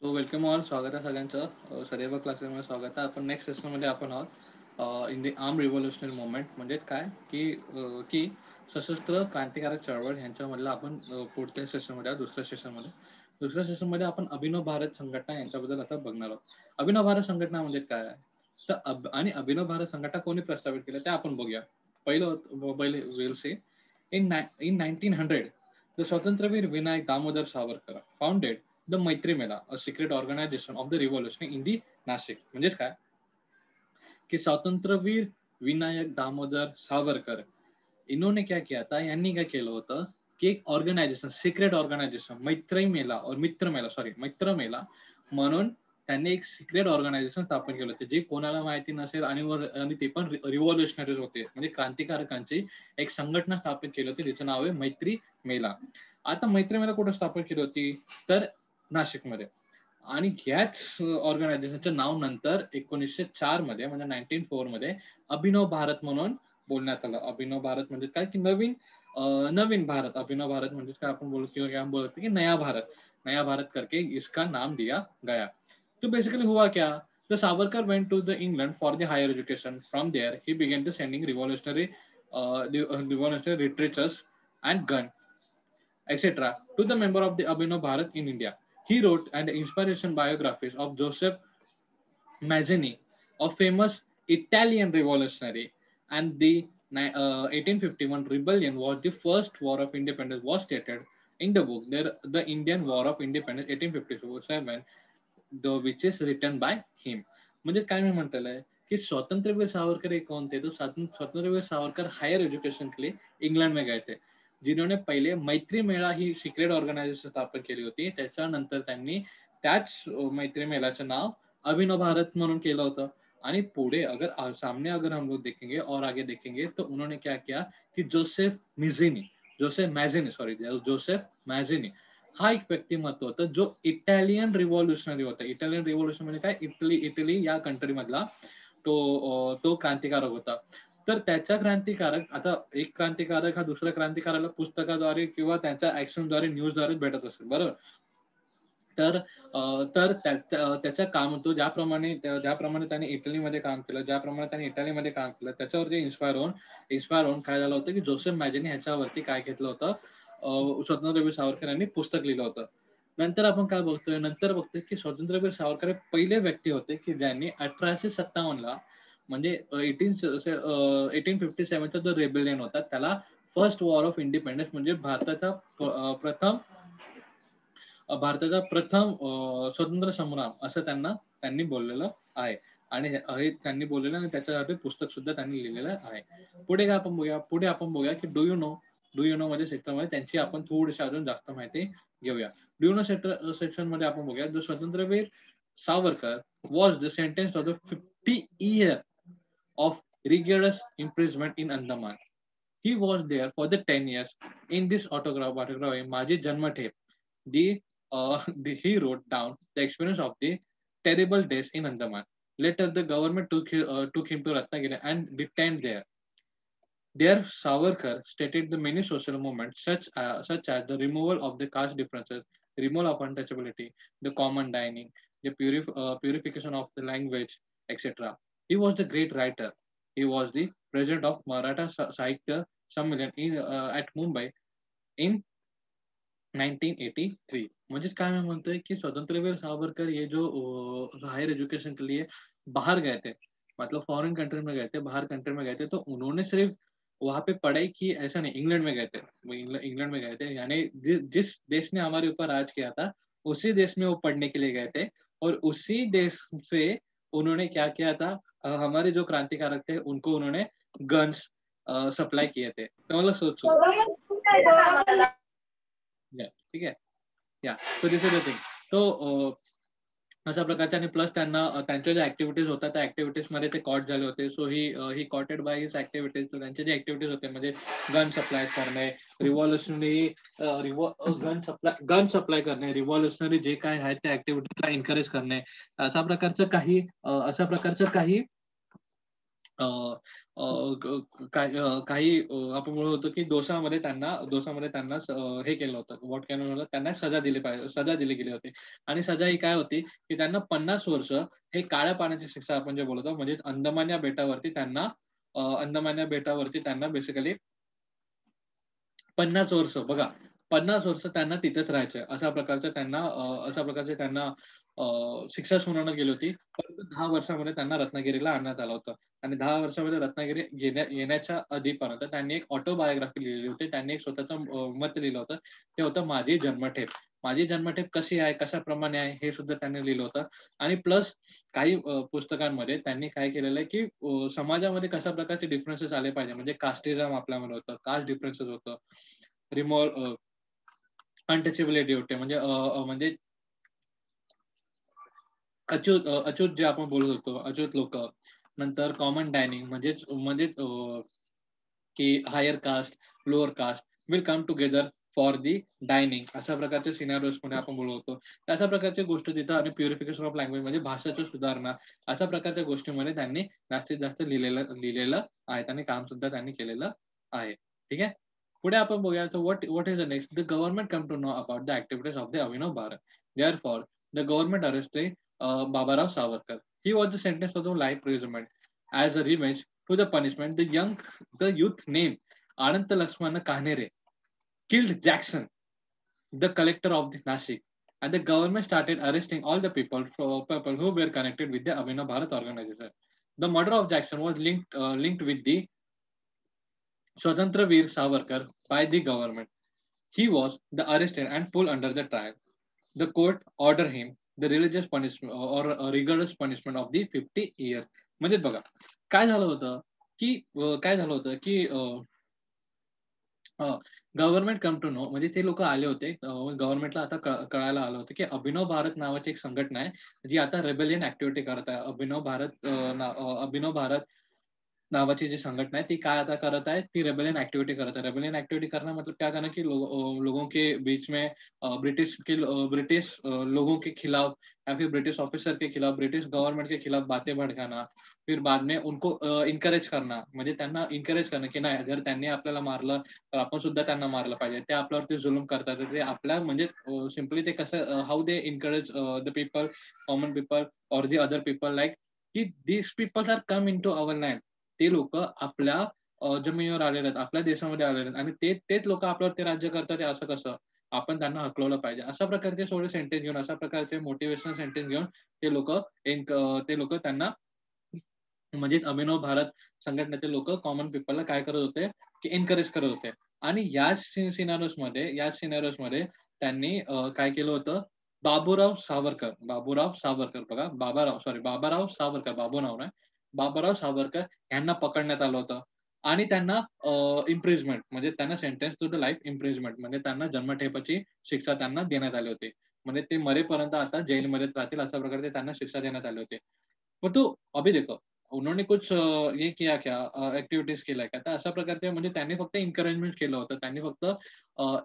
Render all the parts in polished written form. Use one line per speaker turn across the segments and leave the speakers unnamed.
So welcome all, स्वागत आहे सगळ्यांचं. सदैव क्लासेसमध्ये स्वागत आहे. आपण नेक्स्ट सेशनमध्ये आपण आहोत in the arm revolutionary movement. म्हणजे काय की सशस्त्र क्रांतिकारक चळवळ ह्यांच्यामधलं आपण पुढच्या सेशनमध्ये दुसऱ्या सेशनमध्ये आपण अभिनव भारत संघटना यांच्याबद्दल आता बघणार आहोत. अभिनव भारत संघटना म्हणजे काय, तर आणि अभिनव भारत संघटना कोणी प्रस्तावित केलं ते आपण बघूया. पहिले will say in 1900 the Swatantryaveer Vinayak Damodar Savarkar founded the Maitri Mela, a secret organisation of the revolution in the Nashik. म्हणजेच काय की स्वातंत्र्यवीर विनायक दामोदर सावरकर इन्होंने क्या किया था, यांनी काय केलं होतं की एक ऑर्गनायझेशन, सिक्रेट ऑर्गनायझेशन मैत्री मेला और मित्र मेला म्हणून त्यांनी एक सिक्रेट ऑर्गनायझेशन स्थापन केलं होतं, जे कोणाला माहिती नसेल. आणि ते पण रिव्होल्युशनरीज होते, म्हणजे क्रांतिकारकांची एक संघटना स्थापित केली होती, तिचं नाव आहे मैत्री मेला. आता मैत्री मेला कुठे स्थापन केली होती, तर नाशिकमध्ये. आणि ह्याच ऑर्गनायझेशनचं नाव नंतर 1904 मध्ये, म्हणजे 1904 मध्ये अभिनव भारत म्हणून बोलण्यात आलं. अभिनव भारत म्हणजे काय की नवीन भारत. अभिनव भारत म्हणजे काय आपण बोलतो, किंवा क्या हम बोलते कि नया भारत करके इसका नाम दिया गया. तो बेसिकली हुआ क्या, the Savarkar went to the England for the higher education. From there he begin to sending revolutionary literatures and gun, etc., to the member of the Abhinav Bharat in India. He wrote and inspiration biographies of Joseph Mazzini, a famous Italian revolutionary, and the 1851 rebellion was the first war of independence, was stated in the book there, the Indian War of Independence 1857, which is written by him. म्हणजे काय मी म्हणतेय कि स्वतंत्रवीर सावरकर एक कौन थे, तो स्वतंत्रवीर Savarkar higher education के लिए England में गए थे, जिन्होंने पहिले मैत्री मेळा ही सिक्रेट ऑर्गनायझेशन स्थापन केली होती. त्याच्यानंतर त्यांनी त्याच मैत्री मेळाचं नाव अभिनव भारत म्हणून केलं होतं. आणि पुढे अगर हम लोग देखेंगे और आगे देखेंगे, तो उन्होंने क्या किया कि जोसेफ मॅझिनी हा एक व्यक्तिमत्व होतं, जो इटालियन रिव्हॉल्युशनरी होता. इटालियन रिव्हॉल्युशन म्हणजे काय, इटली या कंट्री मधला तो क्रांतिकारक होता. तर त्याच्या क्रांतिकारक, आता एक क्रांतिकारक हा दुसऱ्या क्रांतिकाराला पुस्तकाद्वारे किंवा त्यांच्या ऍक्शनद्वारे, न्यूजद्वारे भेटत असेल, बरोबर. तर त्याच्या काम, तो ज्याप्रमाणे त्याने इटलीमध्ये काम केलं, इटालीमध्ये काम केलं, त्याच्यावरती इन्स्पायर होऊन काय झालं होतं की जोसेफ मॅजिनी ह्याच्यावरती काय घेतलं होतं, स्वतंत्रवीर सावरकर यांनी पुस्तक लिहिलं होतं. नंतर बघतोय की स्वतंत्रवीर सावरकर हे पहिले व्यक्ती होते की ज्यांनी 1857 म्हणजे 1857चा जो रेबेलियन होता, त्याला फर्स्ट वॉर ऑफ इंडिपेंडन्स, म्हणजे भारताचा प्रथम स्वतंत्र संग्राम असं त्यांनी बोललेलं आहे. आणि हे त्यांनी बोललेलं, आणि त्याच्यासाठी पुस्तक सुद्धा त्यांनी लिहिलेलं आहे. पुढे आपण बघूया की डू यू नो मध्ये सेक्टर मध्ये त्यांची आपण थोडीशी अजून जास्त माहिती घेऊया. डू यू नो सेक्शन मध्ये आपण बघूया, जो Swatantraveer Savarkar was the sentence of the 50 year of rigorous imprisonment in Andaman. He was there for the 10 years. In this autograph, माझी जन्मठेप, the, he wrote down the experience of the terrible days in Andaman. Later, the government took him to Ratnagiri and detained there. There, Savarkar stated the many social movements, such as the removal of the caste differences, removal of untouchability, the common dining, the purification of the language, etc. He was the great writer. He was the president of Maratha Sahitya Sammelan at Mumbai in 1983. म्हणजेच काय मैं म्हणतोय कि स्वतंत्रवीर सावरकर ये जो higher education के लिए बाहर गए थे, मतलब फॉरेन कंट्री में गए थे, बाहर कंट्री में गए थे, तो उन्होंने सिर्फ वहां पे पढ़ाई की ऐसा नहीं, इंग्लैंड में गए थे. वो इंग्लैंड में गए थे, यानी जिस देश ने हमारे ऊपर राज किया था, उसी देश में वो पढ़ने के लिए गए थे. और उसी देश से उन्होंने क्या किया था, हमारे जो क्रांतिकारक थे उनको उन्होंने गन्स सप्लाई किए थे. तो मतलब सोचो. ठीक आहे. या so this is the thing. तो अशा प्रकारचे, आणि प्लस त्यांच्या ज्या ऍक्टिव्हिटीज होत्या, त्या ऍक्टिव्हिटीज मध्ये ते कॉट झाले होते. So he caughted by his activities. तर त्यांचे जे ऍक्टिव्हिटीज होते, म्हणजे गन सप्लाय करणे, रिव्हॉल्युशनरी गन सप्लाय करणे, रिव्हॉल्युशनरी जे काय आहेत त्या ऍक्टिव्हिटीजला एनकरेज करणे, अशा प्रकारचं काही अ, अ, काही आपण म्हणत होतो की दोसामध्ये त्यांना हे केलं होतं. व्हॉट कॅन म्हणून त्यांना सजा दिली गेली होती. आणि सजा ही काय होती, की त्यांना 50 वर्ष हे काळ्या पाण्याची शिक्षा आपण जे बोलतो म्हणजे अंदमान या बेटावरती त्यांना बेसिकली 50 वर्ष बघा, 50 वर्ष त्यांना तिथेच राहायचंय. अशा प्रकारचे त्यांना शिक्षा सुनावण्यात गेली होती. परंतु 10 वर्षामध्ये त्यांना रत्नागिरीला आणण्यात आलं होतं. आणि 10 वर्षामध्ये रत्नागिरी येण्याच्या आधीपर्यंत त्यांनी एक ऑटोबायोग्राफी लिहिली होती. त्यांनी एक स्वतःचं मत लिहिलं होतं. ते होतं माझी जन्मठेप. माझी जन्मठेप कशी आहे, कशाप्रमाणे आहे, हे सुद्धा त्यांनी लिहिलं होतं. आणि प्लस काही पुस्तकांमध्ये त्यांनी काय केलेलं आहे, की समाजामध्ये कशा प्रकारचे डिफरन्सेस आले पाहिजे. म्हणजे कास्टिझम आपल्यामध्ये होतं, कास्ट डिफरन्सेस होतं. अनटचेबिलिटी होते. म्हणजे अछूत जे आपण बोलत होतो, अछूत लोकं. नंतर कॉमन डायनिंग की higher caste, lower caste will come together for the dining अशा प्रकारच्या सिनारिओजमध्ये आपण बोलत होतो. तर अशा प्रकारच्या गोष्टी तिथं आणि प्युरिफिकेशन ऑफ लँग्वेज म्हणजे भाषेची सुधारणा अशा प्रकारच्या गोष्टींमध्ये त्यांनी जास्तीत जास्त लिहिलेलं आहे आणि काम सुद्धा त्यांनी केलेलं आहे. ठीक आहे. पुढे आपण बघूया तर what is the next? The government come to know about the activities of the Abhinav Bharat. Therefore the government arrested Babarao Savarkar. He was the sentence for the life imprisonment. As a revenge to the punishment, the youth named Anant Lakshmana Kanere killed Jackson, the collector of the Nashik, and the government started arresting all the people who were connected with the Abhinav Bharat organization. The murder of Jackson was linked with the Swatantra Veer Savarkar by the government. He was the arrested and pulled under the trial. The court ordered him the religious punishment or a rigorous punishment of the 50 years. म्हणजे बघा काय झालं होतं की government come to no म्हणजे ते लोक आले होते. गव्हर्नमेंटला आता कळायला आलं होतं की अभिनव भारत नावाची एक संघटना आहे जी आता रेबेलियन ऍक्टिव्हिटी करत आहे. अभिनव भारत नावाची जी संघटना है ती काय आता करत आहे ती रेबेलियन एक्टिविटी करत है. रेबेलियन एक्टिविटी करना मतलब क्या करना कि लोगों के बीच में ब्रिटिश लोगों के खिलाफ या फिर ब्रिटिश ऑफिसर के खिलाफ ब्रिटिश गव्हर्नमेंट के खिलाफ बातें भड़काना फिर बाद में उनको इनकरेज करना म्हणजे त्यांना इनकरेज करणं की नाही जर त्यांनी आपल्याला मारलं तर आपण सुद्धा त्यांना मारलं पाहिजे. ते आपल्यावरती जुलूम करतात ते आपल्या म्हणजे सिम्पली ते कसं how they encourage the people common people or the other people like की these peoples are come in to our land. ते लोक आपल्या जमिनीवर आलेले आहेत, आपल्या देशामध्ये आलेले आहेत आणि तेच लोक आपल्यावरती राज्य करतात असं कसं? आपण त्यांना हकलवलं पाहिजे. अशा प्रकारचे थोडे सेंटेन्स घेऊन, अशा प्रकारचे मोटिव्हेशनल सेंटेन्स घेऊन ते लोकं ते लोकं त्यांना म्हणजे अभिनव भारत संघटनेचे लोक कॉमन पीपलला काय करत होते, की एन्करेज करत होते. आणि याच सिनारिओसमध्ये त्यांनी काय केलं होतं, बाबूराव सावरकर बघा, बाबाराव सावरकर, बाबू नाव नाही. बाबाराव सावरकर यांना पकडण्यात आलं होतं आणि त्यांना इम्प्रिजमेंट म्हणजे त्यांना sentence to the life imprisonment म्हणजे त्यांना जन्मठेपेची शिक्षा त्यांना देण्यात आली होती. म्हणजे ते मरेपर्यंत आता जेलमध्येच राहतील अशा प्रकारे त्यांना शिक्षा देण्यात आली होती. परंतु अभी देखो उन्होंने कुछ ये किया क्या ॲक्टिव्हिटीज केल्या का? तर अशा प्रकारचे म्हणजे त्यांनी फक्त एन्करेजमेंट केलं होतं. त्यांनी फक्त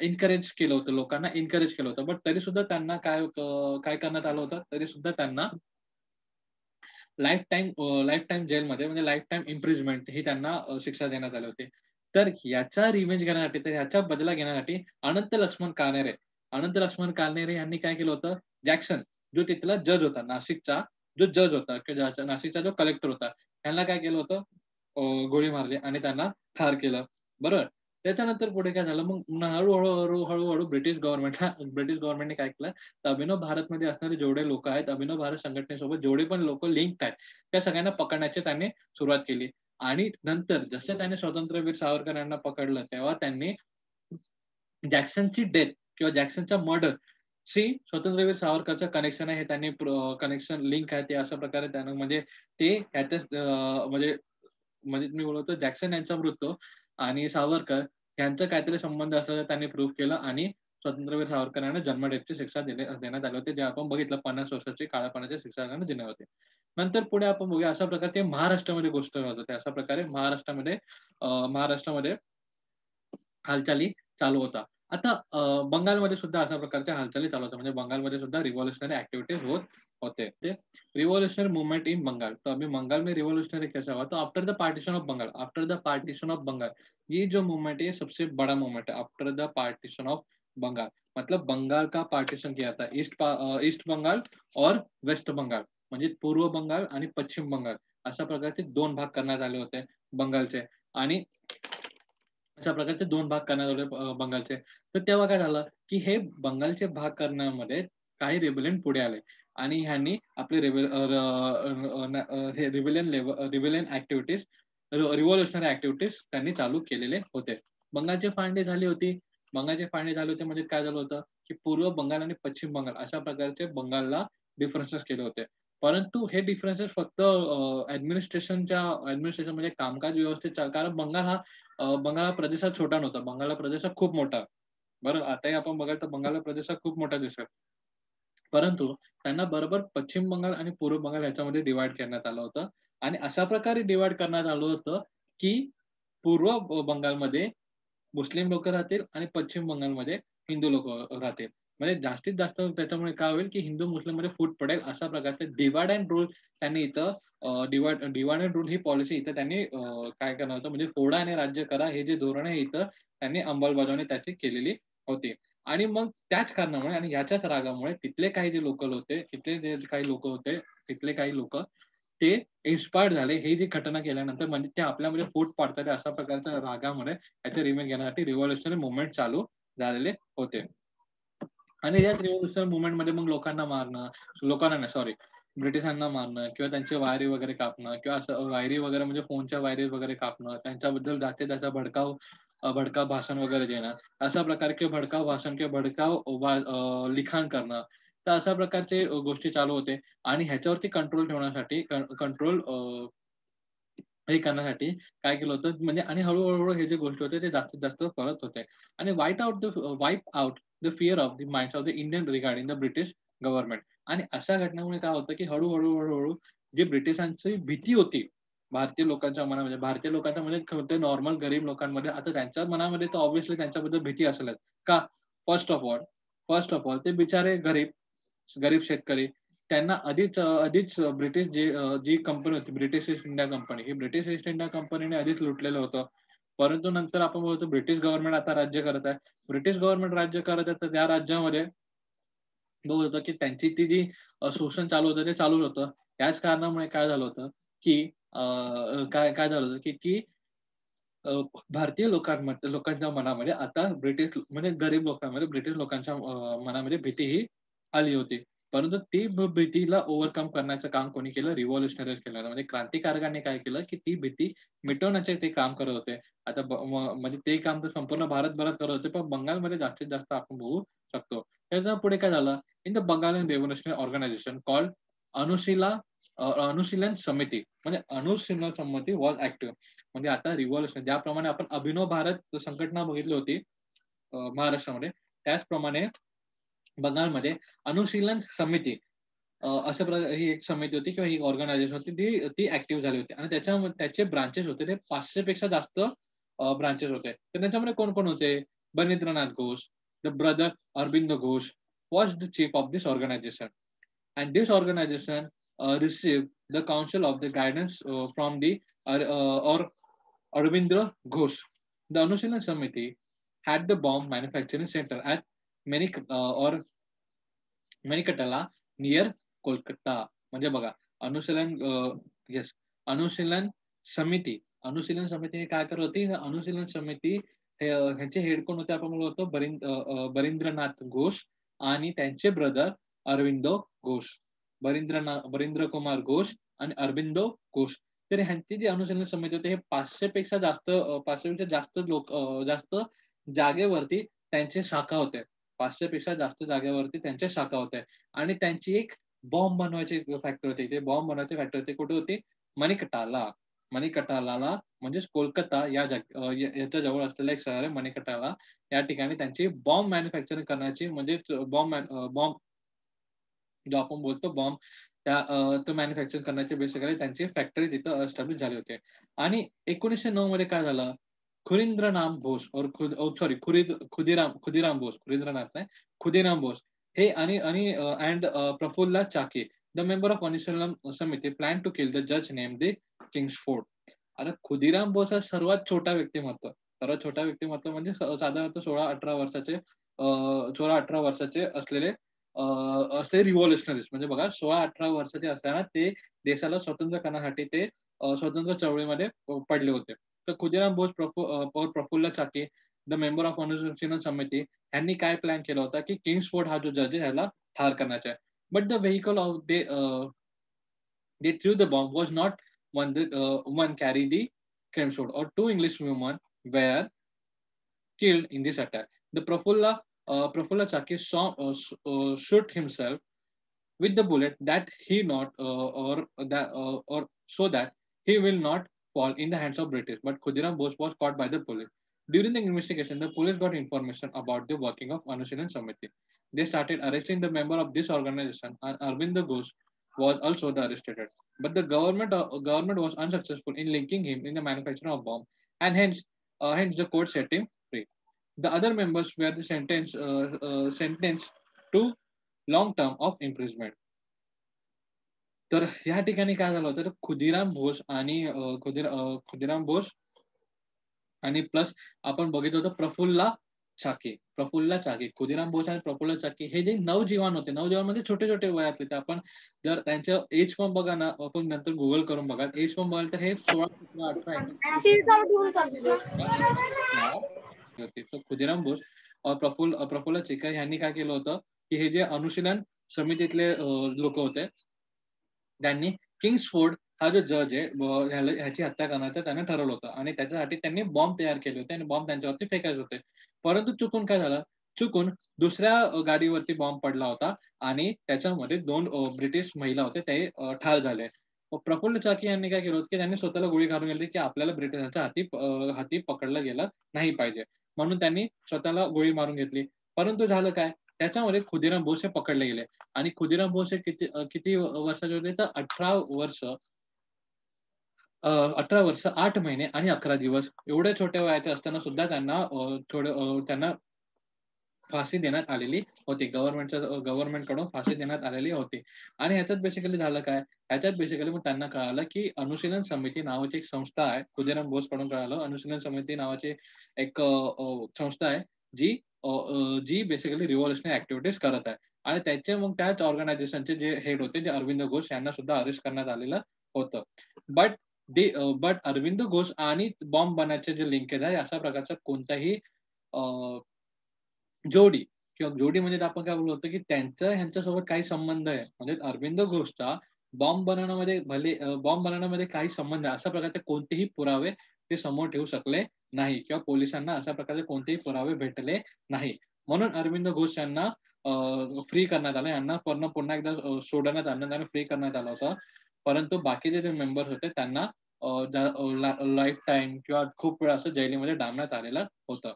एन्करेज केलं होतं. लोकांना एन्करेज केलं होतं. बट तरी सुद्धा त्यांना काय करण्यात आलं होतं? तरी सुद्धा त्यांना लाईफटाईम जेलमध्ये म्हणजे लाईफटाईम इम्प्रिजमेंट ही त्यांना शिक्षा देण्यात आली होती. तर ह्याचा रिव्हेंज घेण्यासाठी, तर ह्याचा बदला घेण्यासाठी अनंत लक्ष्मण कानेरे यांनी काय केलं होतं, जॅक्सन जो तिथला जज होता, नाशिकचा जो जज होता किंवा नाशिकचा जो कलेक्टर होता, त्यांना काय केलं होतं, गोळी मारली आणि त्यांना ठार केलं. बरोबर. त्याच्यानंतर पुढे काय झालं, मग हळू-हळू ब्रिटिश गव्हर्नमेंटने काय केलं, तर अभिनव भारतमध्ये असणारे जेवढे लोकं आहेत, अभिनव भारत संघटनेसोबत जेवढे पण लोकं लिंक्ड आहेत, त्या सगळ्यांना पकडण्याची त्यांनी सुरुवात केली. आणि नंतर जसं त्याने स्वातंत्र्यवीर सावरकर यांना पकडलं, तेव्हा त्यांनी जॅक्सनची डेथ किंवा जॅक्सनचा मर्डरशी स्वातंत्र्यवीर सावरकरचं कनेक्शन आहे, हे त्यांनी कनेक्शन लिंक आहे ते अशा प्रकारे त्यानं म्हणजे ते ह्याच्याच म्हणजे मी बोलतो जॅक्सन यांचा मृत्यू आणि सावरकर यांचा काहीतरी संबंध असल्याचं त्यांनी प्रूव्ह केलं आणि स्वातंत्र्यवीर सावरकर यांना जन्मठेपेची शिक्षा देण्यात आली होती. जे आपण बघितलं 50 वर्षाची काळ्या पाण्याची शिक्षा त्यांना देण्यात होती. नंतर पुढे आपण बघूया अशा प्रकारे महाराष्ट्रामध्ये गोष्ट घडत होते. अशा प्रकारे महाराष्ट्रामध्ये हालचाली चालू होता. आता बंगालमध्ये सुद्धा अशा प्रकारच्या हालचाली चालू होत्या. म्हणजे बंगालमध्ये सुद्धा रिव्होल्युशनरी ॲक्टिव्हिटीज होत होते. ते रिव्होल्यूशनरी मूवमेंट इन बंगाल. तो अभी बंगाल में रिवॉल्यूशनरी कैसा हुआ? तो after the partition of Bengal, after the partition of Bengal, ये जो मूवमेंट है, ये सबसे बड़ा मूवमेंट है after the partition of Bengal. मतलब बंगाल का पार्टीशन किया था. ईस्ट बंगाल और वेस्ट बंगाल, म्हणजे पूर्व बंगाल आणि पश्चिम बंगाल अशा प्रकारचे 2 भाग करण्यात आले होते बंगालचे. आणि अशा प्रकारचे 2 भाग करण्यात आले बंगालचे. तर तेव्हा काय झालं, की हे बंगालचे भाग करण्यामध्ये काही रेबेलियन पुढे आले आणि ह्यांनी आपले हे रिबेलियन ॲक्टिव्हिटीज, रिव्होल्यूशनरी ॲक्टिव्हिटीज त्यांनी चालू केलेले होते. बंगालची फाळणी झाली होती. बंगालची फाळणी झाली होती म्हणजे काय झालं होतं, की पूर्व बंगाल आणि पश्चिम बंगाल अशा प्रकारचे बंगालला डिफरन्सेस केले होते. परंतु हे डिफरन्सेस फक्त ॲडमिनिस्ट्रेशन म्हणजे कामकाज व्यवस्थित कारण बंगाल हा प्रदेशात छोटा नव्हता. बंगाल हा प्रदेश हा खूप मोठा. बरं, आताही आपण बघाल तर बंगाल हा प्रदेश हा खूप मोठा दिसेल. परंतु त्यांना बरोबर पश्चिम बंगाल आणि पूर्व बंगाल ह्याच्यामध्ये डिव्हाईड करण्यात आलं होतं आणि अशा प्रकारे डिव्हाईड करण्यात आलं होतं, की पूर्व बंगालमध्ये मुस्लिम लोकं राहतील आणि पश्चिम बंगालमध्ये हिंदू लोकं राहतील. म्हणजे जास्तीत जास्त त्याच्यामुळे काय होईल, की हिंदू-मुस्लिममध्ये फूट पडेल अशा प्रकारचे डिव्हाईड अँड रूल त्यांनी इथं divide and rule he policy इथं त्यांनी काय करणार होतं म्हणजे फोडा आणि राज्य करा हे जे धोरण आहे इथं त्यांनी अंमलबजावणी त्याची केलेली होती. आणि मग त्याच कारणामुळे आणि ह्याच्याच रागामुळे तिथले काही जे लोकल होते, तिथले जे काही लोकं होते, तिथले काही लोकं ते इन्स्पायर्ड झाले. ही जी घटना केल्यानंतर म्हणजे ते आपल्यामध्ये फूट पाडतात अशा प्रकारच्या रागामुळे त्याचे रिमेक घेण्यासाठी रिव्होल्युशनरी मूव्हमेंट चालू झालेले होते. आणि याच रिव्होल्युशनरी मूव्हमेंटमध्ये मग लोकांना नाही सॉरी, ब्रिटिशांना मारणं किंवा त्यांचे वायरी वगैरे कापणं किंवा असं वायरी वगैरे म्हणजे फोनच्या वायरी वगैरे कापणं, त्यांच्याबद्दल जाते त्याचा भडकाव भाषण वगैरे देणं, अशा प्रकार के भडकाव भाषण किंवा लिखाण करणं. तर अशा प्रकारचे गोष्टी चालू होते आणि ह्याच्यावरती कंट्रोल ठेवण्यासाठी कंट्रोल हे करण्यासाठी काय केलं होतं म्हणजे आणि हळू-हळू हे जे गोष्टी होते ते जास्तीत जास्त करत होते. आणि wipe out the fear of the minds of the Indian regarding the British government. आणि अशा घटनांमुळे काय होतं, की हळू-हळू जी ब्रिटिशांची भीती होती, भारतीय लोकांच्या मनामध्ये भारतीय लोकांच्या म्हणजे ते नॉर्मल गरीब लोकांमध्ये आता त्यांच्या मनामध्ये तर ऑब्व्हियसली त्यांच्याबद्दल भीती असेलच. का? फर्स्ट ऑफ ऑल ते बिचारे गरीब गरीब शेतकरी त्यांना आधीच जी कंपनी होती ब्रिटिश ईस्ट इंडिया कंपनी, ही ब्रिटिश ईस्ट इंडिया कंपनीने आधीच लुटलेलं होतं. परंतु नंतर आपण बोलतो ब्रिटिश गव्हर्नमेंट आता राज्य करत आहे. ब्रिटिश गव्हर्नमेंट राज्य करत आहे, तर त्या राज्यामध्ये बघत होतं, की त्यांची ती जी शोषण चालू होतं ते चालूच होतं. त्याच कारणामुळे काय झालं होतं, की काय काय झालं होतं, की की अ, भारतीय लोकांच्या मनामध्ये आता ब्रिटिश म्हणजे गरीब लोकांमध्ये ब्रिटिश लोकांच्या मनामध्ये भीती ही आली होती. परंतु ती भीतीला ओव्हरकम करण्याचं काम कोणी केलं? रिव्होल्युशनरीज केलं. म्हणजे क्रांतिकारकांनी काय केलं, की ती भीती मिटवण्याचे ते काम करत होते. आता म्हणजे ते काम तर संपूर्ण भारतभरात करत होते, पण बंगालमध्ये जास्तीत जास्त आपण बघू शकतो. त्याच्या पुढे काय झालं? In the Bengalian revolutionary organisation called Anushila Anushilan Samiti म्हणजे अनुशीलन समिती वॉज ॲक्टिव्ह. म्हणजे आता रिव्होल्यूशन ज्याप्रमाणे आपण अभिनव भारत संघटना बघितली होती महाराष्ट्रामध्ये, त्याचप्रमाणे बंगालमध्ये अनुशीलन समिती ही एक समिती होती किंवा ही ऑर्गनायझेशन होती ती ॲक्टिव्ह झाली होती आणि त्याचे ब्रांचेस होते ते 500 पेक्षा जास्त ब्रांचेस होते. तर त्याच्यामध्ये कोण-कोण होते? Banindranath Ghosh, the brother Aurobindo Ghosh was the chief of this organisation. And this organization received the counsel of the guidance from the or Arvindra Ghosh. The Anushila Samiti had the bomb manufacturing center at or Manikatala near Kolkata. म्हणजे बघा अनुशीलन yes अनुशीलन अनुशीलन समिती काय करत होती? अनुशीलन समिती ह्यांचे head कोण होते आपण बोलतो बरींद्रनाथ घोष आणि त्यांचे ब्रदर अरविंदो घोष. बरींद्र कुमार घोष आणि अरबिंदो घोष. तर ह्यांची जी अनुशीलन समिती होती हे 500 पेक्षा जास्त 500 पेक्षा जास्त जागेवरती त्यांचे शाखा होते. 500 पेक्षा जास्त जागेवरती त्यांच्या शाखा होत्या आणि त्यांची एक बॉम्ब बनवायची फॅक्टरी होती. ते बॉम्ब बनवायची फॅक्टरी होती. कुठे होती? मणिकटाला. मणिकटालाला म्हणजेच कोलकाता याच्या जवळ असलेलं एक शहर आहे मणिकटाला. या ठिकाणी त्यांची बॉम्ब मॅन्युफॅक्चरिंग करण्याची म्हणजे बॉम्ब जो आपण बोलतो बॉम्ब तो मॅन्युफॅक्चर करण्याची बेसिकली त्यांची फॅक्टरी तिथं एस्टॅब्लिश झाली होती. आणि 1909 मध्ये काय झालं? खुरिंद्रनाथ बोस और खुदिराम बोस, खुदिंद्रनाथ नाही, खुदिराम बोस हे आणि आणि अँड प्रफुल्ला चाकी, द मेंबर ऑफ अनुशीलन समिती प्लॅन टू किल द जज नेम द किंग्सफोर्ड. आता खुदिराम बोस हा सर्वात छोटा व्यक्तिमत्व, सर्वात छोटा व्यक्तिमत्व म्हणजे साधारणतः 16-18 वर्षाचे 16-18 वर्षाचे असलेले असे रिव्होल्युशनरिस्ट म्हणजे बघा 16-18 वर्षाचे असताना ते देशाला स्वतंत्र करण्यासाठी ते स्वतंत्र चळवळीमध्ये पडले होते. तर खुदिराम बोस और प्रफुल्ल चाकी, द मेंबर ऑफ अनुशासन समिती यांनी काय प्लॅन केला होता, की किंग्सफोर्ड हा जो जज आहे ह्याला ठार करण्याचा आहे. But the vehicle of they threw the bomb was not one carry the Kingsford, or two English women were killed in this attack. The Prafulla Chaki shoot himself with the bullet that he not or so that he will not fall in the hands of British. But Khudiram Bose was caught by the police. During the investigation, the police got information about the working of Anushilin Samiti. They started arresting the member of this organization, and Arvind Ghosh was also the arrested. But the government was unsuccessful in linking him in the manufacture of bomb, and hence the court set him free. The other members were the sentenced to long term of imprisonment. तर ह्या ठिकाणी काय झालं होतं, तर खुदिराम बोस आणि plus आपण बघितलं होतं प्रफुल्ला चाकी, खुदिराम बोस आणि प्रफुल्ला चाकी हे जे नवजीवन होते, नवजीवन म्हणजे छोटे छोटे वयातले, ते आपण जर त्यांचं एज पण बघा ना, आपण नंतर गुगल करून बघा, एज पण बघाल तर हे 16, 17, 18 होते. तर खुदिराम बोस प्रफुल्ल चाकी यांनी काय केलं होतं, की हे जे अनुशीलन समितीतले लोक होते त्यांनी किंग्सफोर्ड हा जो जज आहे ह्याची हत्या करण्याचं त्याने ठरवलं होतं आणि त्याच्यासाठी त्यांनी बॉम्ब तयार केले होते आणि बॉम्ब त्यांच्यावरती फेकायचे होते. परंतु चुकून काय झालं, चुकून दुसऱ्या गाडीवरती बॉम्ब पडला होता आणि त्याच्यामध्ये 2 ब्रिटिश महिला होते, ते ठार झाले. प्रफुल्ल चाकी यांनी काय केलं होतं, की त्यांनी स्वतःला गोळी घालून घेतली, की आपल्याला ब्रिटिशांच्या हाती पकडलं गेलं नाही पाहिजे. म्हणून त्यांनी स्वतःला गोळी मारून घेतली. परंतु झालं काय, त्याच्यामध्ये खुदिराम बोस हे पकडले गेले आणि खुदिराम बोस हे किती वर्षाचे होते, तर 18 वर्ष 8 महिने आणि 11 दिवस एवढ्या छोट्या वयाचे असताना सुद्धा त्यांना त्यांना फाशी देण्यात आलेली होती. गव्हर्नमेंट कडून फाशी देण्यात आलेली होती. आणि ह्याच्यात बेसिकली झालं काय? ह्याच्यात बेसिकली मग त्यांना कळालं, की अनुशीलन समिती नावाची एक संस्था आहे. खुदिराम बोस कडून कळालं, अनुशीलन समिती नावाची एक संस्था आहे, जी बेसिकली रिव्होल्युशनरी ॲक्टिव्हिटीज करत आहे. आणि त्याचे मग त्याच ऑर्गनायझेशनचे जे हेड होते, जे अरविंद घोष यांना सुद्धा अरेस्ट करण्यात आलेलं होतं. बट बट अरविंद घोष आणि बॉम्ब बनायचे जे लिंकेज आहे, अशा प्रकारचा कोणताही जोडी किंवा जोडी म्हणजे आपण काय बोललो होतो, की ह्यांच्यासोबत काही संबंध आहे. म्हणजे अरविंद घोषचा बॉम्ब बनवण्यामध्ये काही संबंध आहे, अशा प्रकारचे कोणतेही पुरावे ते समोर ठेवू शकले नाही किंवा पोलिसांना अशा प्रकारचे कोणतेही पुरावे भेटले नाही. म्हणून अरविंद घोष यांना फ्री करण्यात आलं. यांना पुन्हा एकदा सोडण्यात आणलं, त्यांना फ्री करण्यात आलं होतं. परंतु बाकीचे जे मेंबर्स होते त्यांना लाईफ टाईम किंवा खूप वेळा असं जेलीमध्ये डांबण्यात आलेलं होतं.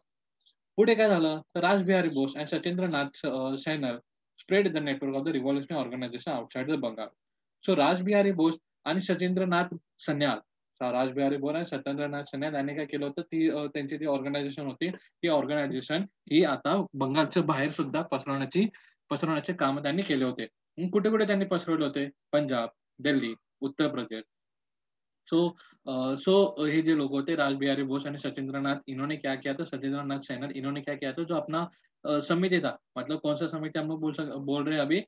पुढे काय झालं, तर रासबिहारी बोस आणि Sachindranath सैनल spread the network of the revolutionary organization outside the Bengal. So Rasbihari Bose आणि सचिंद्रनाथ सन्याल, रासबिहारी बोस आणि सत्येंद्रनाथ सन्याल यांनी काय केलं होतं, त्यांची जी ऑर्गनायझेशन होती, ती ऑर्गनायझेशन ही आता बंगालच्या बाहेर सुद्धा पसरवण्याचे काम त्यांनी केले होते. कुठे कुठे त्यांनी पसरवले होते? पंजाब, दिल्ली, उत्तर प्रदेश. सो ये जे लोग होते राज बिहारी बोस और सचिंद्रनाथ, इन्होंने क्या किया था, सचिंद्रनाथ सैनल, इन्होंने क्या किया था, जो अपना समिति था, मतलब कौन सा समिति हम लोग बोल रहे हैं अभी,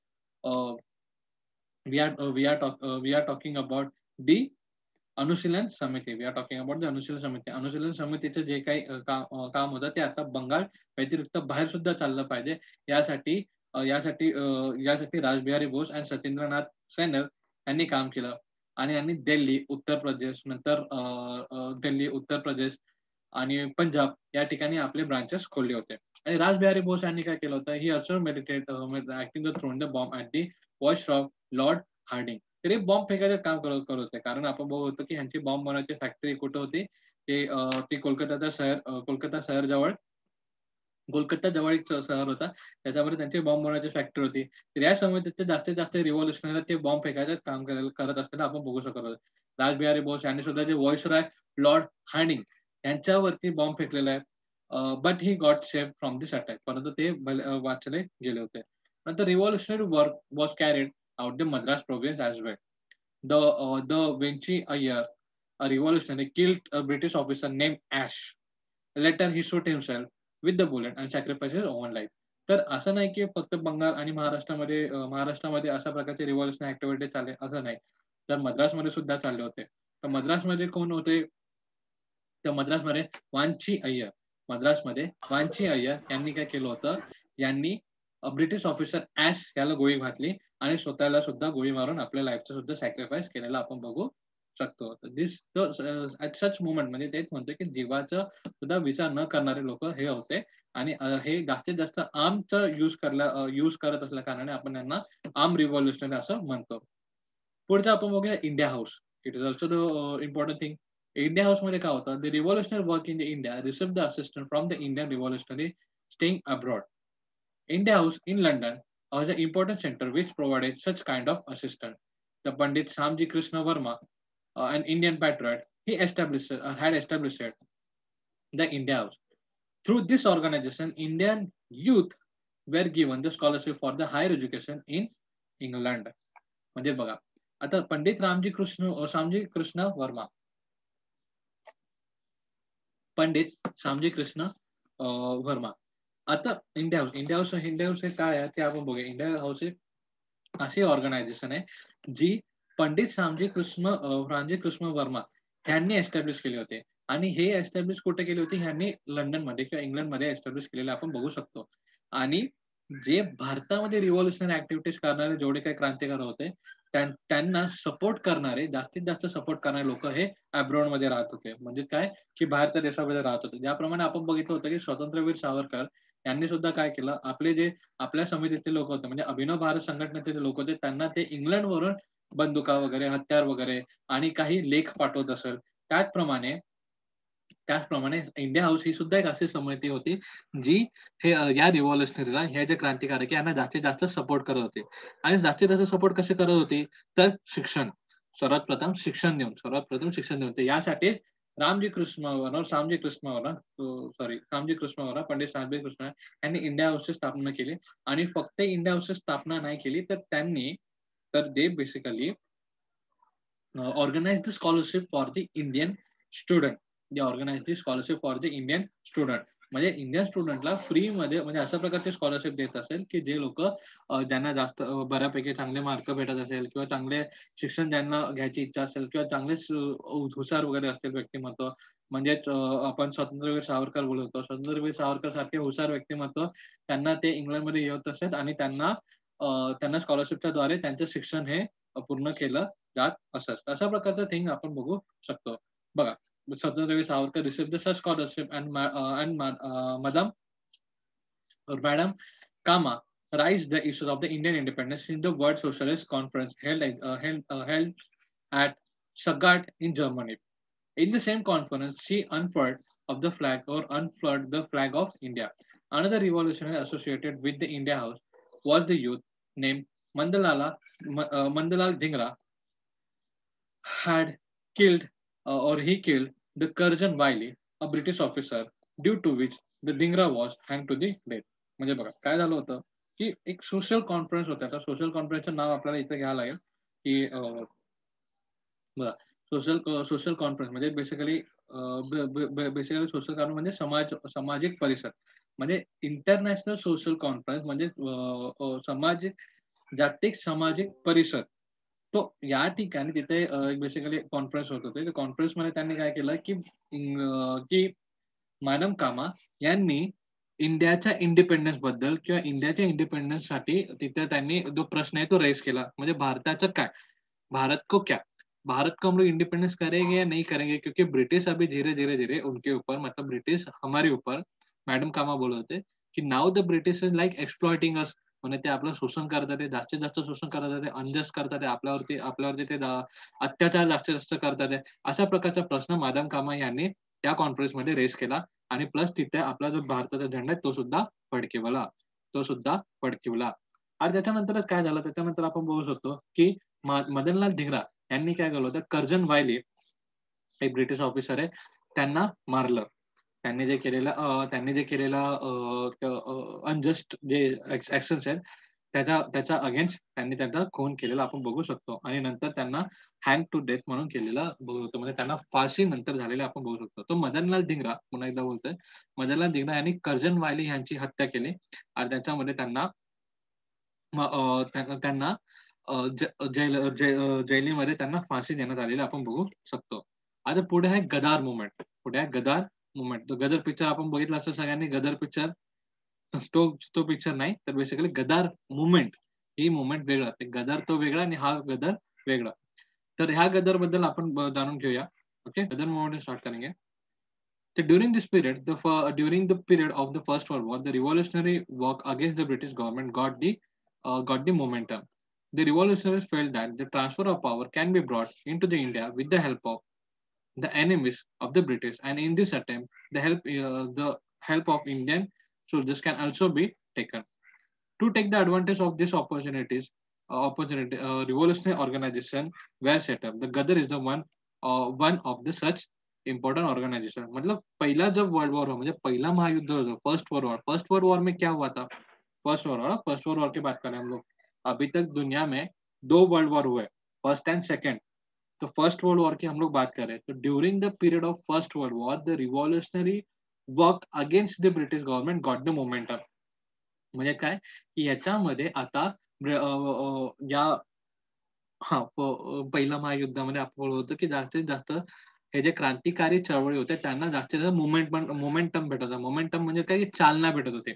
we are talking about the Anushilan Samiti, we are talking about the Anushilan Samiti. अनुशीलन समितीचं जे काही काम होतं ते आता बंगाल व्यतिरिक्त बाहेर सुद्धा चाललं पाहिजे, यासाठी रासबिहारी बोस आणि सचिंद्रनाथ सैनल यांनी काम केलं आणि यांनी दिल्ली, उत्तर प्रदेश, नंतर दिल्ली, उत्तर प्रदेश आणि पंजाब या ठिकाणी आपले ब्रांचेस खोलले होते. आणि रासबिहारी बोस यांनी काय केलं होतं, he also meditated acting the throne the bomb at the voice of lord Hardinge. तरी बॉम्ब फेकायचं काम करत होते, कारण आपण बघत होतो की ह्यांची बॉम्ब बनवायची फॅक्टरी कुठे होती, ती कोलकाता शहर जवळ, कोलकाता जवळ एक शहर होता, त्याच्यामध्ये त्यांची बॉम्ब बनवायची फॅक्टरी होती. तर या समितीचे जास्तीत जास्त रिव्होल्युशनरी ते बॉम्ब फेकायचं काम करत असताना आपण बघू शकत होतो. रासबिहारी बोस यांनी सुद्धा जे व्हॉइसरॉय लॉर्ड हार्डिंग यांच्यावरती बॉम्ब फेकलेला आहे. But he got save from this attack. परंतु ते वाचले गेले होते. नंतर revolutionary work was carried out the Madras province as well. The Vinci Iyer, a revolutionary, killed a British officer named Ash. Later, he shot himself with the bullet and sacrificed his own life. तर असं नाही की फक्त बंगाल आणि महाराष्ट्रामध्ये अशा प्रकारचे revolutionary activity चालले असं नाही. तर मद्रासमध्ये सुद्धा चालले होते. तर मद्रासमध्ये कोण होते? तर मद्रासमध्ये वांची अय्यर. मद्रासमध्ये वांची अय्यर यांनी काय केलं होतं? यांनी ब्रिटिश ऑफिसर ॲश याला गोळी घातली आणि स्वतःला सुद्धा गोळी मारून आपल्या लाईफचा सुद्धा सॅक्रिफाईस केलेला आपण बघू शकतो. ॲट सच मोमेंट म्हणजे तेच म्हणतोय की जीवाचा सुद्धा विचार न करणारे लोक हे होते आणि हे जास्तीत जास्त आर्मचा यूज करत असल्या कारणाने आपण यांना आर्म रिव्हॉल्युशनरी असं म्हणतो. पुढचं आपण बघूया India house. It is also the important thing. India हाऊसमध्ये काय होतं? The revolutionary work in the India receive the assistant from the Indian revolutionary staying abroad. India House in London was an important center which provided such kind of assistance. The Pandit Samji Krishna Verma, an Indian patriot, had established the India House. Through this organization, Indian youth were given the scholarship for the higher education in England. म्हणजे बघा, आता पंडित सामजी कृष्ण वर्मा, पंडित सामजी कृष्ण वर्मा. आता India house हे काय आहे ते आपण बघूया. इंडिया हाऊस एक अशी ऑर्गनायझेशन आहे जी पंडित रामजी कृष्ण वर्मा यांनी एस्टॅब्लिश केले होते. आणि हे एस्टॅब्लिश कुठे केली होती? ह्यांनी लंडनमध्ये किंवा इंग्लंडमध्ये एस्टॅब्लिश केलेले आपण बघू शकतो. आणि जे भारतामध्ये रिव्हॉल्युशनरी ऍक्टिव्हिटीज करणारे जेवढे काही क्रांतिकारक होते त्यांना सपोर्ट करणारे, जास्तीत जास्त सपोर्ट करणारे लोक हे अब्रॉड मध्ये राहत होते. म्हणजे काय की बाहेरच्या देशामध्ये राहत होते. ज्याप्रमाणे आपण बघितलं होतं की स्वातंत्र्यवीर सावरकर यांनी सुद्धा काय केलं, आपले जे आपल्या समितीतले लोक होते म्हणजे अभिनव भारत संघटनेचे लोक होते त्यांना ते इंग्लंडवरून बंदुका वगैरे, हत्यार वगैरे आणि काही लेख पाठवत असेल. त्याचप्रमाणे इंडिया हाऊस ही सुद्धा एक अशी समिती होती जी हे या रिव्हॉल्युशनरीला, ह्या जे क्रांतिकारक यांना जास्तीत जास्त सपोर्ट करत होते. आणि जास्तीत जास्त सपोर्ट कसे करत होती? तर सर्वात प्रथम शिक्षण देऊन. तर यासाठी सामजी कृष्ण वर्मा, पंडित सामजी कृष्ण यांनी इंडिया हाऊसची स्थापना केली. आणि फक्त इंडिया हाऊसची स्थापना नाही केली तर ते basically organize the scholarship for the Indian student. They organize the scholarship for the Indian student. म्हणजे इंडियन स्टुडंटला फ्री मध्ये म्हणजे अशा प्रकारचे स्कॉलरशिप देत असेल की जे लोक ज्यांना जास्त बऱ्यापैकी चांगले मार्क भेटत असेल किंवा चांगले शिक्षण ज्यांना घ्यायची इच्छा असेल किंवा चांगले हुशार वगैरे असतील व्यक्तिमत्व, म्हणजेच आपण स्वातंत्र्यवीर सावरकर बोलतो, स्वातंत्र्यवीर सावरकर सारखे हुशार व्यक्तिमत्व त्यांना ते इंग्लंडमध्ये येत असत आणि त्यांना स्कॉलरशिपच्या द्वारे त्यांचं शिक्षण हे पूर्ण केलं जात असत. अशा प्रकारचं थिंग आपण बघू शकतो. बघा, स्वातंत्र्यवीर Savarkar receive the such scholarship and Madam Kama raised the issues of the Indian independence in the World Socialist Conference held at Stuttgart in Germany. In the same conference, she unfurled the flag of India. Another revolutionary associated with the India House was the youth named Mandalal Dhingra, he killed the Curzon Wiley, a British officer, due to which the Dhingra was hanged to the death. म्हणजे बघा काय झालं होतं की एक social conference होता. त्या social कॉन्फरन्सचं नाव आपल्याला इथे घ्यावं लागेल की बघा, सोशल कॉन्फरन्स म्हणजे बेसिकली सोशल कॉन्फरन्स म्हणजे सामाजिक परिषद. म्हणजे इंटरनॅशनल सोशल कॉन्फरन्स म्हणजे जागतिक सामाजिक परिषद. तो या ठिकाणी तिथे बेसिकली कॉन्फरन्स होत होते. कॉन्फरन्समध्ये त्यांनी काय केलं की मॅडम कामा यांनी इंडियाच्या इंडिपेंडन्स बद्दल किंवा इंडियाच्या इंडिपेंडन्ससाठी तिथे त्यांनी जो प्रश्न आहे तो रेस केला. म्हणजे भारताचं काय, भारत को हम लोग इंडिपेंडेंस करेंगे या नहीं करेंगे, क्योंकि ब्रिटिश अभी धीरे धीरे धीरे उनके ऊपर, मतलब ब्रिटिश हमारे ऊपर, मॅडम कामा बोलत होते की now the British is like exploiting us. म्हणजे ते आपलं शोषण करतात, जास्तीत जास्त शोषण करतात, अनजस्ट करतात, आपल्यावरती ते अत्याचार जास्तीत जास्त करतात. अशा प्रकारचा प्रश्न मॅडम कामा यांनी त्या कॉन्फरन्समध्ये रेस केला. आणि प्लस तिथे आपला जो भारताचा झेंडा आहे तो सुद्धा फडकवला. आणि त्याच्यानंतर काय झालं, त्याच्यानंतर आपण बघू शकतो की मदनलाल धिंगरा यांनी काय केलं होतं, कर्जन वायली एक ब्रिटिश ऑफिसर आहे, त्यांना मारलं. त्यांनी जे केलेलं अनजस्ट जे ॲक्शन्स आहेत, त्याच्या अगेन्स्ट त्यांनी त्यांचा खून केलेला आपण बघू शकतो आणि नंतर त्यांना हँग टू डेथ म्हणून केलेलं बघू शकतो. म्हणजे त्यांना फाशी नंतर झालेलं आपण बघू शकतो. तो मदनलाल धिंगरा, पुन्हा एकदा बोलतोय, मदनलाल धिंगरा यांनी कर्जन वायली यांची हत्या केली आणि त्याच्यामध्ये त्यांना त्यांना जेलीमध्ये त्यांना फाशी देण्यात आलेली आपण बघू शकतो. आता पुढे आहे गदार मूव्हमेंट. पुढे आहे गदार मूव्हमेंट. तो गदर पिक्चर आपण बघितला असेल सगळ्यांनी. गदर पिक्चर तो तो पिक्चर नाही, तर बेसिकली गदार मूव्हमेंट, ही मूव्हमेंट वेगळा. ते गदार तो वेगळा आणि हा गदर वेगळा. तर ह्या गदरबद्दल आपण जाणून घेऊया. ओके. गदर मूव्हमेंट स्टार्ट करेंगे. So during the period of the First World War, the revolutionary work against the British government got the momentum. The revolutionaries felt that the transfer of power can be brought into the India with the help of the enemies of the British, and in this attempt, the help of Indian soldiers can also be taken. To take the advantage of this revolutionary organization were set up. The Gadar is the one of the such important organization. मतलब पहला जब world war हुआ, म्हणजे पहिला महायुद्ध हुआ, first world war में क्या हुआ था? फर्स्ट वर्ल्ड वॉर की बात करें हम लोग, अभी तक दुनिया में दो वर्ल्ड वॉर हुए, फर्स्ट एंड सेकेंड. तो फर्स्ट वर्ल्ड वॉर की हम लोग बात करें तो during the period of first world war the revolutionary work against the British government got the momentum. म्हणजे काय की याच्यामध्ये आता या पहिल्या महायुद्धामध्ये आपण होतं की जास्तीत जास्त हे जे क्रांतिकारी चळवळी होते त्यांना जास्तीत जास्त मोमेंटम भेटत होता. मोमेंटम म्हणजे काय की चालना भेटत होती.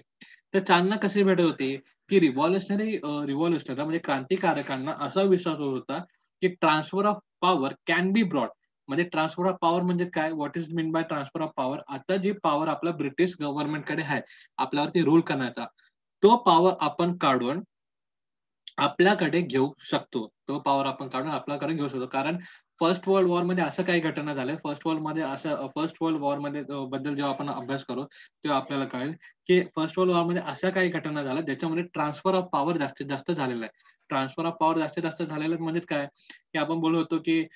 तर चालना कशी भेटत होती की रिव्हॉल्युशनरी म्हणजे क्रांतिकारकांना असा विश्वास होत होता की transfer of power can be brought. म्हणजे ट्रान्सफर ऑफ पॉवर म्हणजे काय? What is mean by transfer of power? आता जी पॉवर आपल्या ब्रिटिश गव्हर्नमेंटकडे आहे आपल्यावरती रूल करण्याचा, तो पॉवर आपण काढून आपल्याकडे घेऊ शकतो. तो पॉवर आपण काढून आपल्याकडे घेऊ शकतो. कारण फर्स्ट वर्ल्ड वॉरमध्ये असं काही घटना झाल्या. फर्स्ट वर्ल्ड वॉरमध्ये बद्दल जेव्हा आपण अभ्यास करू, तेव्हा आपल्याला कळेल, की फर्स्ट वर्ल्ड वॉरमध्ये अशा काही घटना झाल्या, ज्याच्यामध्ये ट्रान्सफर ऑफ पॉवर जास्तीत जास्त झालेला आहे. ट्रान्सफर ऑफ पॉवर जास्तीत जास्त झालेलं म्हणजे काय? की आपण बोललो होतो, की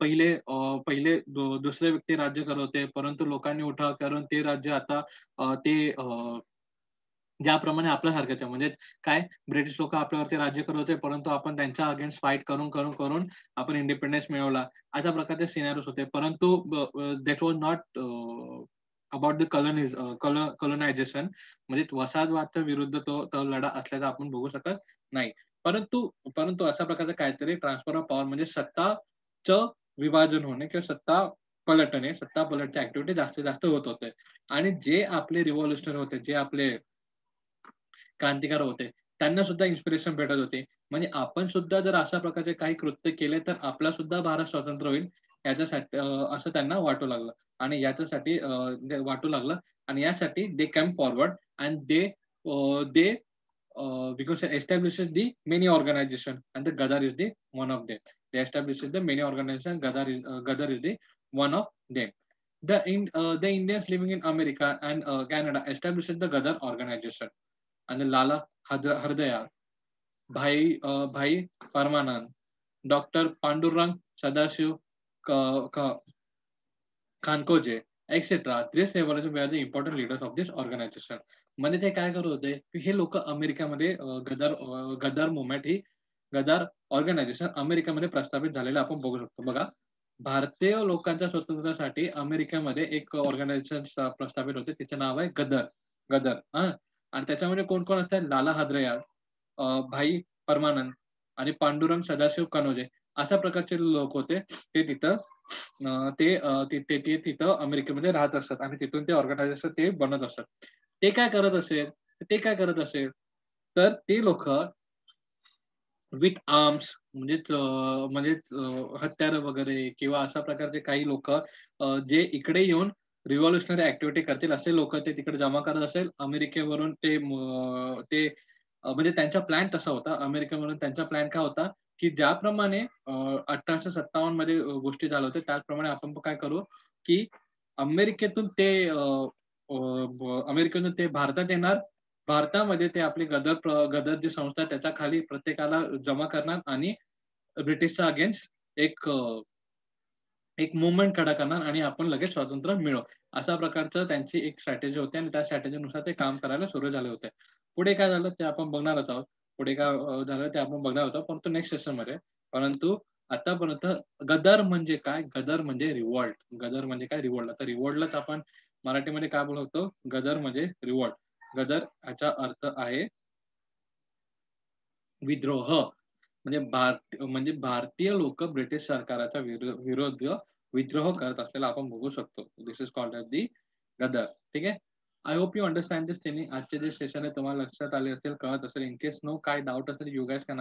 पहिले दुसरे व्यक्ती राज्य करत होते, परंतु लोकांनी उठाव करून ते राज्य आता ज्याप्रमाणे आपल्यासारखेच आहे. म्हणजे काय ब्रिटिश लोकं आपल्यावरती राज्य करत होते, परंतु आपण त्यांच्या अगेन्स्ट फाईट करून आपण इंडिपेंडन्स मिळवला. अशा प्रकारचे सिनारिओज होते. परंतु that was not about the colonisation. म्हणजे वसाहतवादाच्या विरुद्ध तो लढा असल्याचा आपण बघू शकत नाही. परंतु परंतु अशा प्रकारचं काहीतरी ट्रान्सफर ऑफ पॉवर म्हणजे सत्ताचं विभाजन होणे किंवा सत्ता पलटच्या ॲक्टिव्हिटी जास्तीत जास्त होत होते. आणि जे आपले रिव्हॉल्युशनरी होते, जे आपले क्रांतिकारक होते. त्यांना सुद्धा इन्स्पिरेशन भेटत होती. म्हणजे आपण सुद्धा जर अशा प्रकारचे काही कृत्य केले, तर आपला सुद्धा भारत स्वतंत्र होईल याच्यासाठी असं त्यांना वाटू लागलं. आणि याच्यासाठी ते वाटू लागलं आणि यासाठी they came forward and they because it establishes the many organization and the Gadar is the one of them. They establishes the many organization. Gadar is the one of them. The Indians living in America and Canada establishes the Gadar organization. And the Lala Hardayar, Bhai Parmanand, doctor Pandurang Sadashiv Khankhoje etcetera. This revolution were are the important leaders of this organisation. म्हणजे ते काय करत होते की हे लोक अमेरिकेमध्ये गदार movement ही गदार organisation अमेरिकेमध्ये प्रस्थापित झालेलं आपण बघू शकतो. बघा, भारतीय लोकांच्या स्वातंत्र्यासाठी अमेरिकेमध्ये एक ऑर्गनायझेशन प्रस्थापित होते. त्याचं नाव आहे गदर आणि त्याच्यामध्ये कोण कोण असतात? लाला हदरयार, भाई परमानंद आणि पांडुरंग सदाशिव कनोजे अशा प्रकारचे लोक होते. ते तिथं ते तिथं अमेरिकेमध्ये राहत असतात आणि तिथून ते ऑर्गनायझेशन ते बनत असतात. ते काय करत असेल तर ते लोक विथ आर्म्स हत्यारं वगैरे किंवा अशा प्रकारचे काही लोक जे इकडे येऊन रिव्हॉल्युशनरी ऍक्टिव्हिटी करतील असे लोक ते तिकडे जमा करत असेल. अमेरिकेवरून ते म्हणजे त्यांचा प्लॅन तसा होता. अमेरिकेवरून त्यांचा प्लॅन काय होता की ज्याप्रमाणे 1857 मध्ये गोष्टी झाल्या होत्या त्याचप्रमाणे आपण काय करू की अमेरिकेतून ते भारतात येणार. भारतामध्ये ते आपली गदर जी संस्था आहे त्याच्या खाली प्रत्येकाला जमा करणार आणि ब्रिटिशच्या अगेन्स्ट एक एक मूव्हमेंट खडा करणार आणि आपण लगेच स्वातंत्र्य मिळवू. अशा प्रकारचं त्यांची एक स्ट्रॅटेजी होती आणि त्या स्ट्रॅटेजीनुसार ते काम करायला सुरू झाले होते. पुढे काय झालं ते आपण बघणारच आहोत. पुढे काय झालं ते आपण बघणार आहोत, परंतु नेक्स्ट सेशनमध्ये. परंतु आतापर्यंत गदर म्हणजे काय? गदर म्हणजे रिव्हॉल्ट. गदर म्हणजे काय? रिव्हॉल्ट. आता रिव्हॉल्टलाच आपण मराठीमध्ये काय बोलतो? गदर म्हणजे रिव्हॉल्ट. गदर ह्याचा अर्थ आहे विद्रोह. म्हणजे भारतीय लोकं ब्रिटिश सरकाराच्या विरुद्ध विद्रोह करत असलेला आपण बघू शकतो. दिस इज कॉल्ड ॲज दी गदर. ठीक आहे. I hope you understand this thing. आजचे जे सेशन आहे तुम्हाला लक्षात आले असेल, कळत असेल. इन केस नो काय डाउट असेल यू गाईज कॅन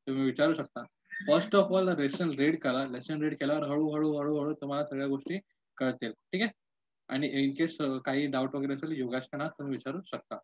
तुम्ही विचारू शकता. First of all lesson read करा. लेसन रीड केल्यावर हळू-हळू तुम्हाला सगळ्या गोष्टी कळतील. ठीक आहे. आणि इन केस काही डाउट वगैरे असेल यू गाईज कॅन तुम्ही विचारू शकता.